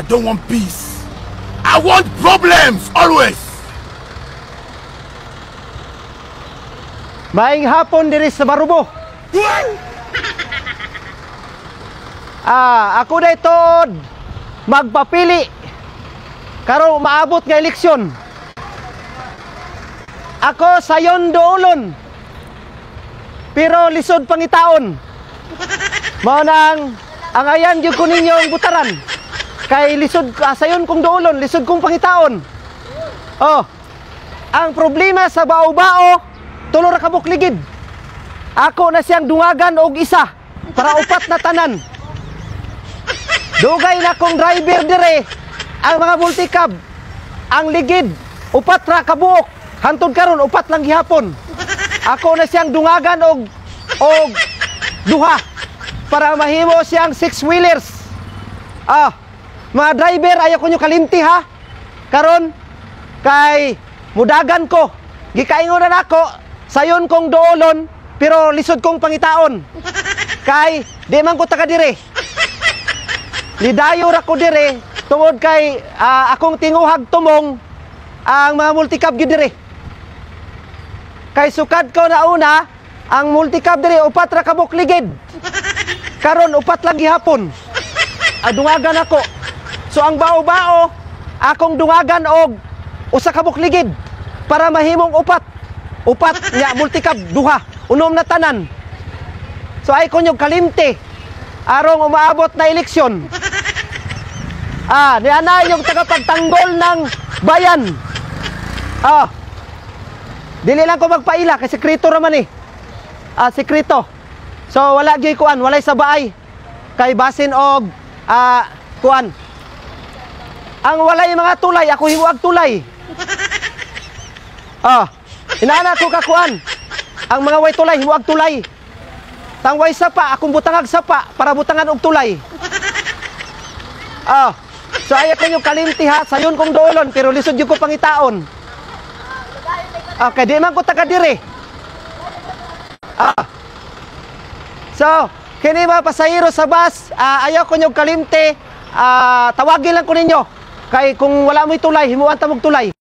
don't want peace. I want problems always. Maing hapon diri sa Barubo. Ako na itod magpapili karon maabot nga eleksyon. Ako sayon doolon pero lisod pangitaon. Mao nang ang ayan gyud ko ninyong butaran kay lisod sayon kong doolon, lisod kong pangitaon. Ang problema sa bao-bao tulo ra ka bukligid. Ako na siyang dungagan og isa para upat na tanan. Dugay na kong driver dire ang mga multicab. Ang ligid upat ra ka buok. Hantod karon upat lang gihapon. Ako na siyang dungagan og duha para mahimo siyang 6-wheelers. Mga driver ayo ko nyo kalimti ha. Karon kay mudagan ko. Gikaingon na nako sayon kong doolon pero lisod kong pangitaon. Kay di man ko taga dire. Lidayo ra ko dire tungod kay akong tinguhag tumong ang mga multicab gyud dire. Kay sukad ko na una ang multicab dire upat ra ka bukligid. Karon upat lang gihapon. Dungagan ako. So ang bao-bao akong dungagan og usa ka bukligid para mahimong upat. Upat nya multicab duha, unom na tanan. So ay kunyog kalimti arong umaabot na eleksyon. Niana yung tagapagtanggol ng bayan. Dili lang ko magpaila kay sekreto raman eh. Sekreto. So wala gyud kuan, walay sa baay. Kay basin og kuan. Ang walay mga tulay, ako himuag tulay. Inaana ko kakuan. Ang mga way tulay, himuag tulay. Tangway sapa, akong butangag sapa para butangan og tulay. So ayak ko yung kalimti ha, sayon kong doolon pero lisod yung ko pangitaon. Okay, di man ko taga dire. So, kini mga pasahero sa bus, ayaw ko yung kalimti, tawagin lang ko ninyo. Kay kung wala mo'y tulay, himuan ta mong tulay.